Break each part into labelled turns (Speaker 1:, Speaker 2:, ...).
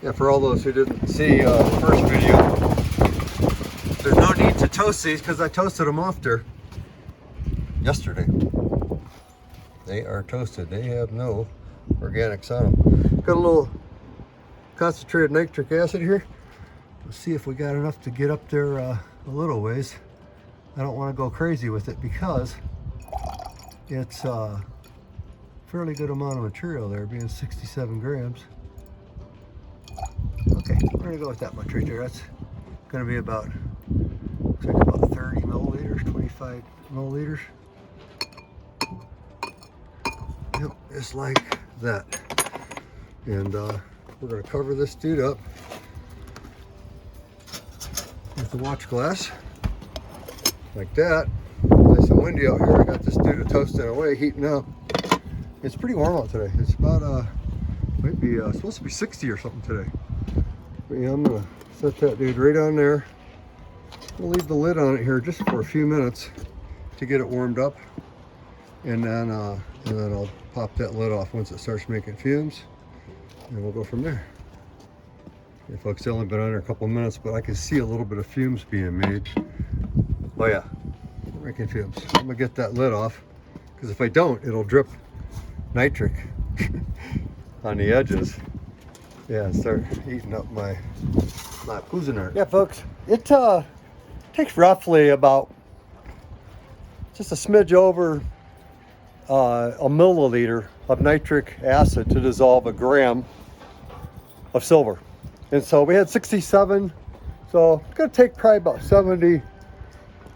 Speaker 1: Yeah, for all those who didn't see the first video, there's no need to toast these because I toasted them after yesterday. They are toasted. They have no organics on them. Got a little concentrated nitric acid here. Let's see if we got enough to get up there a little ways. I don't want to go crazy with it because it's a fairly good amount of material there, being 67 grams. Okay, we're gonna go with that much right there. That's gonna be about, looks like about 30 milliliters, 25 milliliters. Yep, just like that. And we're gonna cover this dude up with the watch glass, like that. Nice and windy out here. I got this dude toasting away, heating up. It's pretty warm out today. It's about might be supposed to be 60 or something today. But yeah, I'm gonna set that dude right on there. We'll leave the lid on it here just for a few minutes to get it warmed up, and then I'll pop that lid off once it starts making fumes, and we'll go from there. Yeah, folks, it's only been under a couple of minutes, but I can see a little bit of fumes being made. Oh yeah, we're making fumes. I'm gonna get that lid off because if I don't, it'll drip nitric on the edges. Yeah, and start eating up my Cuisinart. Yeah, folks, it takes roughly about just a smidge over a milliliter of nitric acid to dissolve a gram of silver. And so we had 67, so it's gonna take probably about 70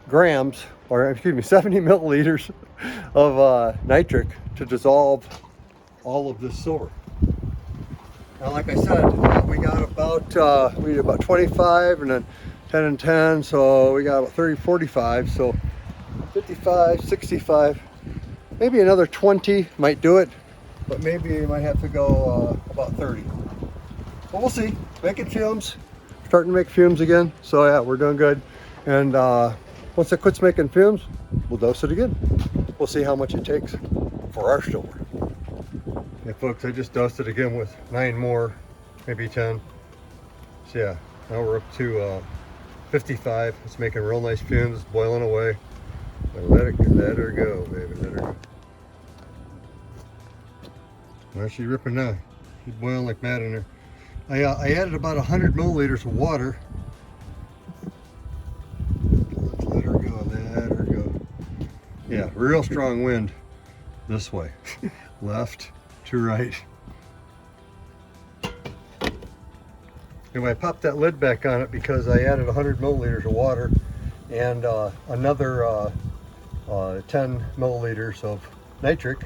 Speaker 1: grams, or excuse me, 70 milliliters of nitric to dissolve all of this silver. Now, like I said, we got about, we did about 25 and then 10 and 10, so we got about 30, 45, so 55, 65, maybe another 20 might do it, but maybe you might have to go about 30. But we'll see. Making fumes, starting to make fumes again, so yeah, we're doing good. And once it quits making fumes, we'll dose it again. We'll see how much it takes for our silver. Yeah, folks, I just dosed it again with 9 more, maybe 10. So yeah, now we're up to 55. It's making real nice fumes, it's boiling away. Let her go, baby, let her go. Well, she's ripping now. She's boiling like mad in there. I added about 100 milliliters of water. Let her go, let her go. Yeah, real strong wind this way. Left to right. Anyway, I popped that lid back on it because I added 100 milliliters of water and another 10 milliliters of nitric.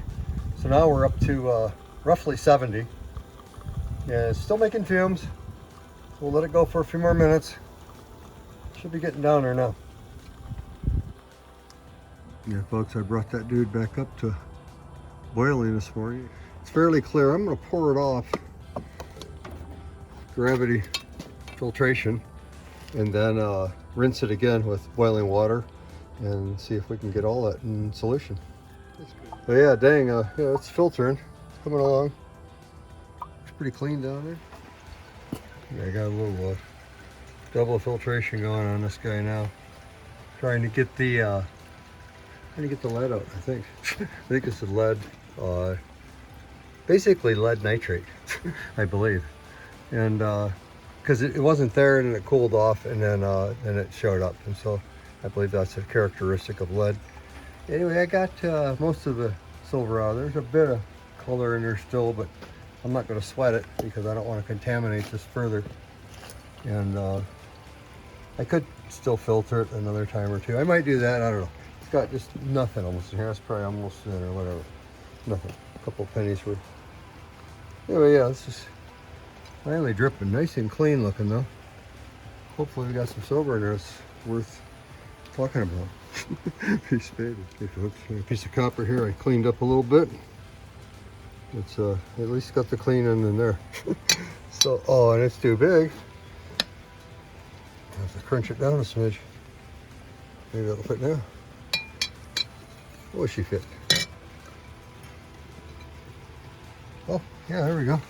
Speaker 1: So now we're up to roughly 70. Yeah, it's still making fumes. We'll let it go for a few more minutes. Should be getting down there now. Yeah, folks, I brought that dude back up to boiling this morning. It's fairly clear. I'm going to pour it off gravity filtration and then rinse it again with boiling water and see if we can get all that in solution. But yeah, dang, yeah, it's filtering. It's coming along. It's pretty clean down there. Yeah, I got a little double filtration going on this guy now. Trying to get the lead out, I think. I think it's the lead, basically lead nitrate, I believe. And because it wasn't there and then it cooled off and then it showed up. And so I believe that's a characteristic of lead. Anyway, I got most of the silver out. There's a bit of color in there still, but I'm not going to sweat it because I don't want to contaminate this further. And I could still filter it another time or two. I might do that, I don't know. It's got just nothing almost in here. It's probably almost in or whatever. Nothing. A couple pennies worth. Anyway, yeah, it's just finally dripping. Nice and clean looking though. Hopefully we got some silver in there that's worth talking about. Piece of paper. Okay, folks, a piece of copper here I cleaned up a little bit. It's at least got the clean end in there. So, oh, and it's too big. I have to crunch it down a smidge. Maybe that'll fit now. Oh, she fit. Oh, yeah, there we go.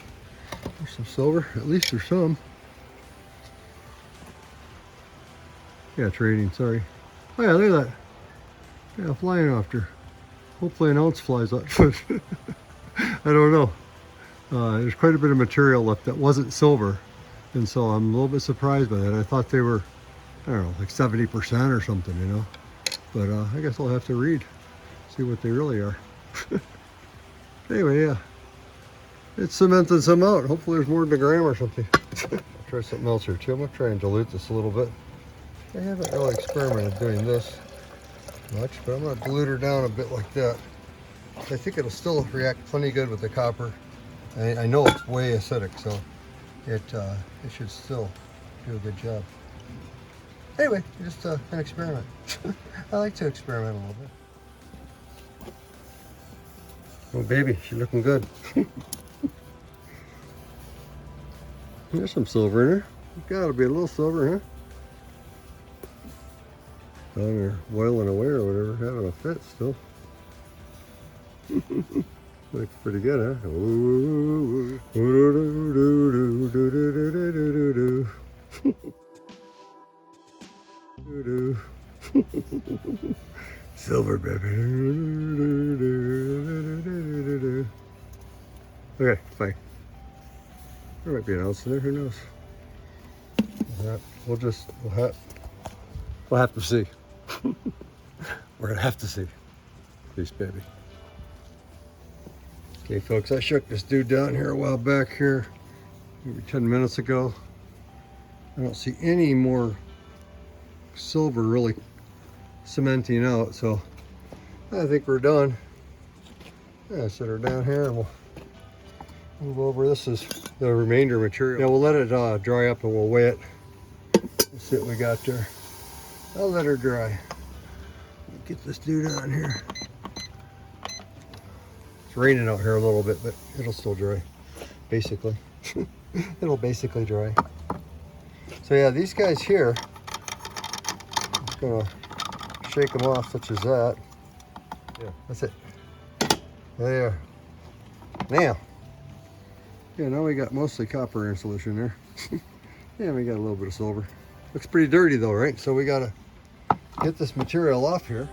Speaker 1: There's some silver. At least there's some. Yeah, trading, sorry. Oh yeah, look at that. Yeah, flying after. Hopefully an ounce flies out. I don't know. There's quite a bit of material left that wasn't silver. And so I'm a little bit surprised by that. I thought they were, I don't know, like 70% or something, you know. But I guess I'll have to read, see what they really are. Anyway, yeah. It's cementing some out. Hopefully there's more than a gram or something. I'll try something else here too. I'm going to try and dilute this a little bit. I haven't really experimented doing this much, but I'm going to dilute her down a bit like that. I think it'll still react plenty good with the copper. I know it's way acidic, so it should still do a good job. Anyway, just an experiment. I like to experiment a little bit. Oh baby, she's looking good. There's some silver in her. Gotta be a little silver, huh? Oh, you're boiling away or whatever, having a fit still. Looks pretty good, huh? Ooh, silver, baby. Okay, fine. There might be an ounce in there, who knows? We'll have to see. We're gonna have to see. Peace, baby. Okay, folks, I shook this dude down here a while back here, maybe 10 minutes ago. I don't see any more silver really cementing out, so I think we're done. Yeah, set her down here and we'll move over. This is the remainder material. Yeah, we'll let it dry up and we'll weigh it. Let's see what we got there. I'll let her dry. Get this dude on here. It's raining out here a little bit, but it'll still dry, basically. It'll basically dry. So yeah, these guys here, I'm just gonna shake them off such as that. Yeah, that's it. There. Now. Yeah, now we got mostly copper in solution there. Yeah, we got a little bit of silver. Looks pretty dirty though, right? So we gotta get this material off here.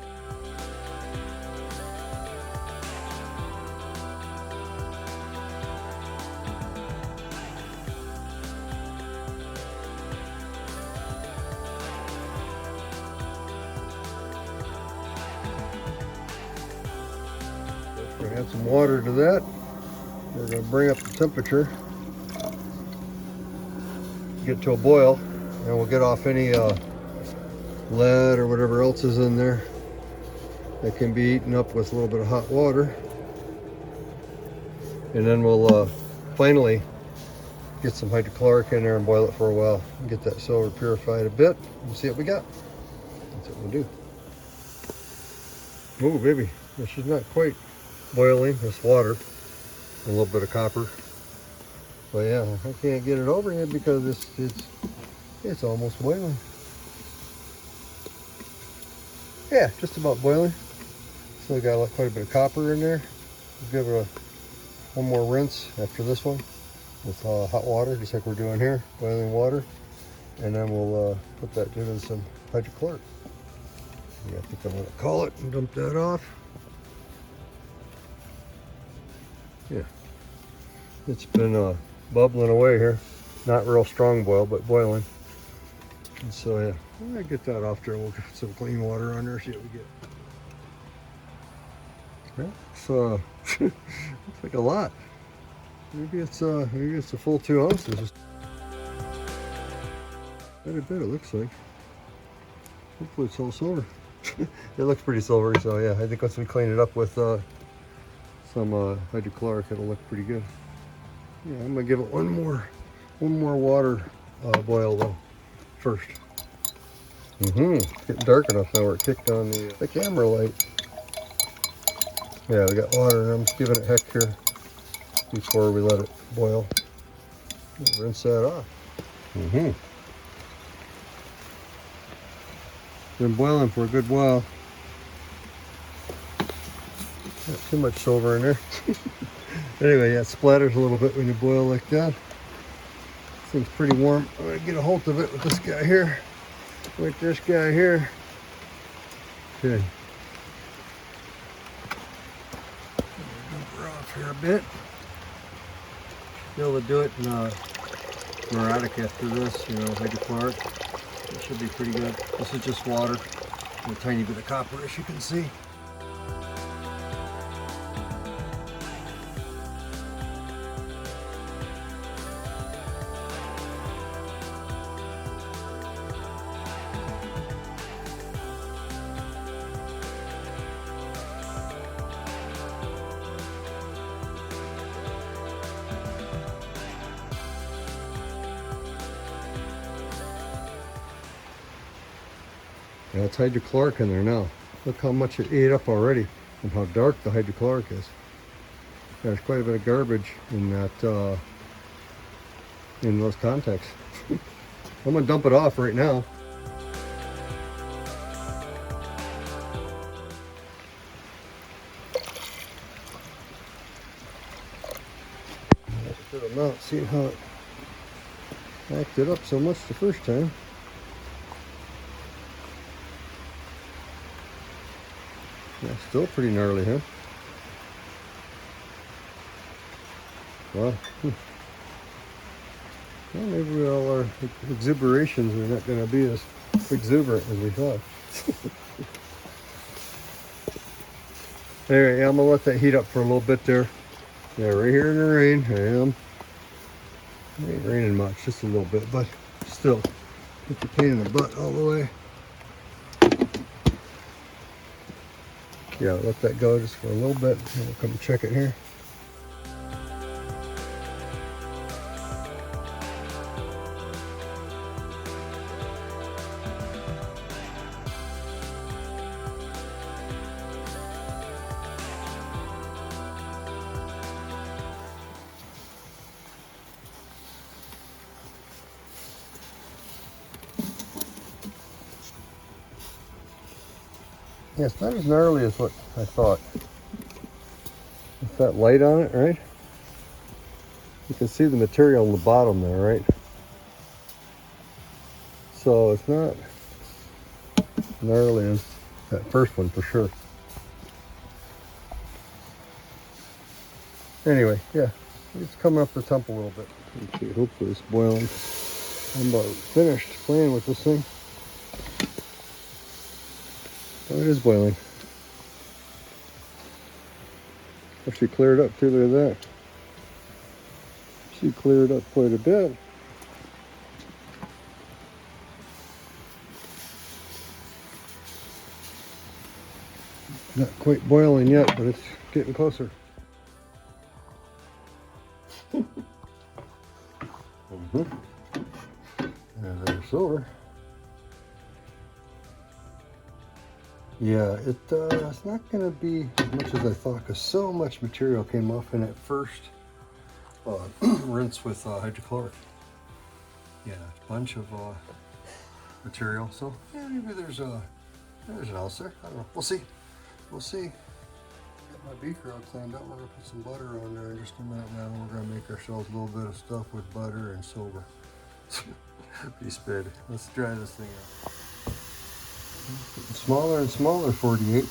Speaker 1: We're gonna add some water to that. We're gonna bring up the temperature, get to a boil, and we'll get off any lead or whatever else is in there that can be eaten up with a little bit of hot water. And then we'll finally get some hydrochloric in there and boil it for a while and get that silver purified a bit and see what we got. That's what we'll do. Oh baby, well, she's not quite boiling. It's water, a little bit of copper. But yeah, I can't get it over yet because it's almost boiling. Yeah, just about boiling. Still got quite a bit of copper in there. We'll give it one more rinse after this one with hot water, just like we're doing here, boiling water. And then we'll put that in some hydrochloric. Yeah, I think I'm gonna call it and dump that off. Yeah, it's been bubbling away here. Not real strong boil, but boiling. And so yeah, I'm gonna get that off there. We'll get some clean water on there, see what we get. Yeah, it's looks like a lot. Maybe it's a full 2 ounces. Quite a bit, it looks like. Hopefully it's all silver. It looks pretty silvery, so yeah, I think once we clean it up with some hydrochloric, it'll look pretty good. Yeah, I'm gonna give it one more water boil though first. It's getting dark enough now where it kicked on the camera light. Yeah, we got water, and I'm just giving it heck here before we let it boil. Rinse that off. Been boiling for a good while. Not too much silver in there. Anyway, yeah, it splatters a little bit when you boil like that. thing's pretty warm. I'm gonna get a hold of it with this guy here. With this guy here. Okay. Dump her off here a bit. Be able to do it in neurotic after this, you know, hydrochloric. It should be pretty good. This is just water and a tiny bit of copper, as you can see. Yeah, it's hydrochloric in there now. Look how much it ate up already and how dark the hydrochloric is. There's quite a bit of garbage in that, in those contacts. I'm gonna dump it off right now. That's a good amount. See how it acted up so much the first time. Yeah, still pretty gnarly, huh? Well, well, maybe all our exuberations are not going to be as exuberant as we thought. Anyway, yeah, I'm going to let that heat up for a little bit there. Yeah, right here in the rain, I am. It ain't raining much, just a little bit, but still, it's a pain in the butt all the way. Yeah, let that go just for a little bit, and we'll come check it here. Yeah, it's not as gnarly as what I thought. It's that light on it, right? You can see the material on the bottom there, right? So it's not gnarly as that first one for sure. Anyway, yeah, it's coming up the temp a little bit. Okay, hopefully it's boiling. I'm about finished playing with this thing. Oh, it is boiling. Actually cleared up too, look at that. She cleared up quite a bit. Not quite boiling yet, but it's getting closer. And there's silver. Yeah, it's not going to be as much as I thought because so much material came off in that first rinse with hydrochloric. Yeah, a bunch of material. So yeah, maybe there's an ounce there. I don't know. We'll see. We'll see. Get my beaker all cleaned up. We're gonna put some butter on there in just a minute now. We're gonna make ourselves a little bit of stuff with butter and silver. Be sped. Let's dry this thing out. Getting smaller and smaller, 48.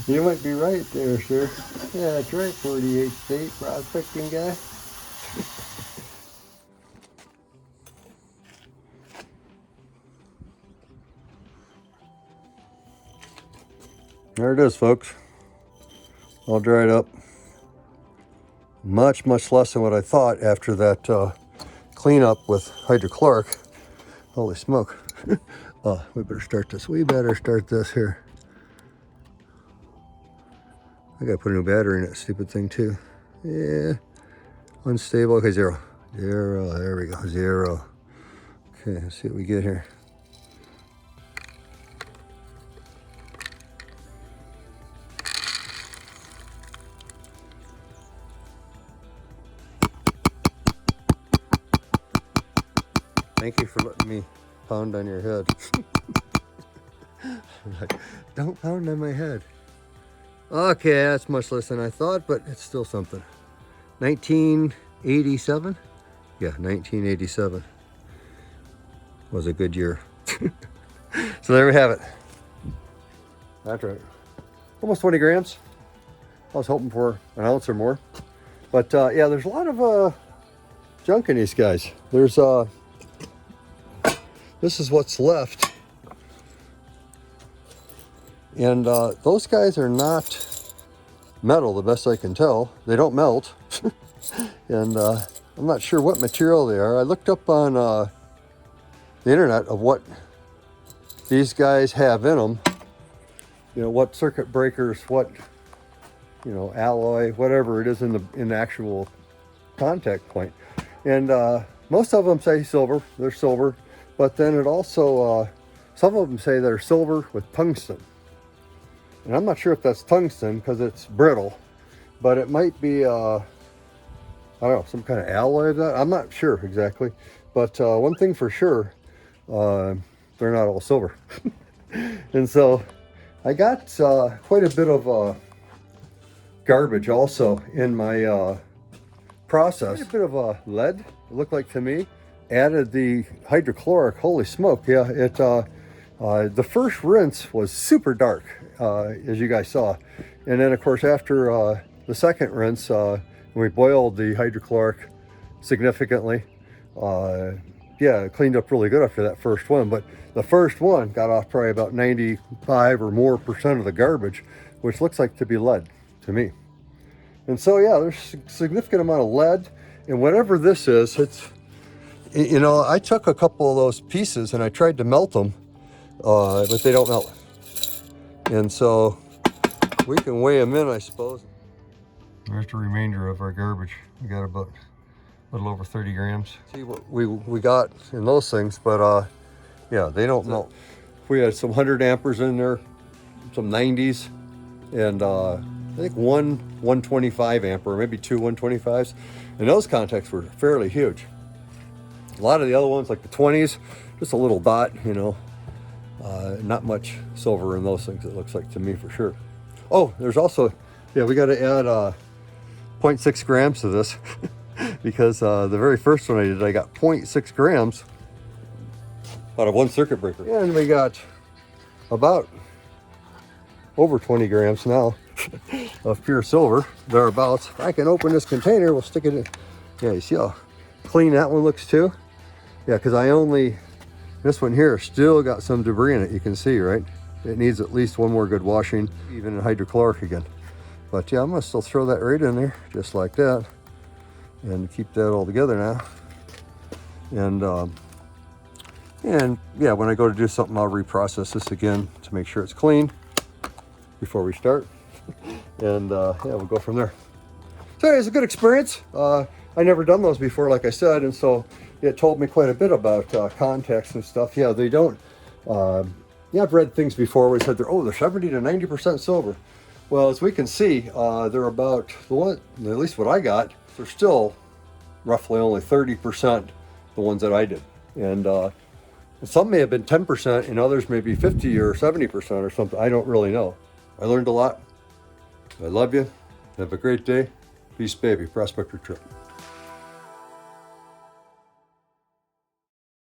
Speaker 1: You might be right there, sir. Yeah, that's right, 48 state prospecting guy. There it is, folks. All dried up. Much less than what I thought after that cleanup with hydrochloric. Holy smoke. We better start this. We better start this here. I gotta put a new battery in that stupid thing too. Yeah. Unstable. Okay, 0. 0. There we go. 0. Okay, let's see what we get here. Thank you for letting me pound on your head. Like, don't pound on my head. Okay, that's much less than I thought, but it's still something. 1987. Yeah, 1987 was a good year. So there we have it. That's right. Almost 20 grams. I was hoping for an ounce or more. But yeah, there's a lot of junk in these guys. There's this is what's left. And those guys are not metal, the best I can tell. They don't melt. And I'm not sure what material they are. I looked up on the internet of what these guys have in them. You know, what circuit breakers, what, you know, alloy, whatever it is in the actual contact point. And most of them say silver, they're silver, but then it also, some of them say they're silver with tungsten. And I'm not sure if that's tungsten because it's brittle, but it might be, I don't know, some kind of alloy of that. I'm not sure exactly, but one thing for sure, they're not all silver. And so I got quite a bit of garbage also in my process. Quite a bit of lead, it looked like to me. Added the hydrochloric, holy smoke, yeah, it the first rinse was super dark, as you guys saw. And then of course after the second rinse, we boiled the hydrochloric significantly. Yeah, it cleaned up really good after that first one, but the first one got off probably about 95 or more % of the garbage, which looks like to be lead to me. And so yeah, there's a significant amount of lead, and whatever this is, it's, you know, I took a couple of those pieces and I tried to melt them, but they don't melt. And so we can weigh them in, I suppose. There's the remainder of our garbage. We got about a little over 30 grams. See what we got in those things, but yeah, they don't melt. We had some 100 amperes in there, some 90s, and I think one 125 ampere, maybe two 125s, and those contacts were fairly huge. A lot of the other ones, like the 20s, just a little dot, you know, not much silver in those things, it looks like to me for sure. Oh, there's also, yeah, we got to add 0.6 grams to this because the very first one I did, I got 0.6 grams out of one circuit breaker. And we got about over 20 grams now of pure silver, thereabouts. If I can open this container, we'll stick it in. Yeah, you see how clean that one looks too? Yeah, because this one here still got some debris in it, you can see, right? It needs at least one more good washing, even in hydrochloric again. But yeah, I'm gonna still throw that right in there, just like that, and keep that all together now. And yeah, when I go to do something, I'll reprocess this again to make sure it's clean before we start. And yeah, we'll go from there. So it's a good experience. I never done those before, like I said, and so it told me quite a bit about contacts and stuff. Yeah, they don't, yeah, I've read things before where they said they're 70 to 90% silver. Well, as we can see, they're about, at least what I got, they're still roughly only 30% the ones that I did. And some may have been 10% and others may be 50 or 70% or something. I don't really know. I learned a lot. I love you. Have a great day. Peace, baby. Prospector Tripp.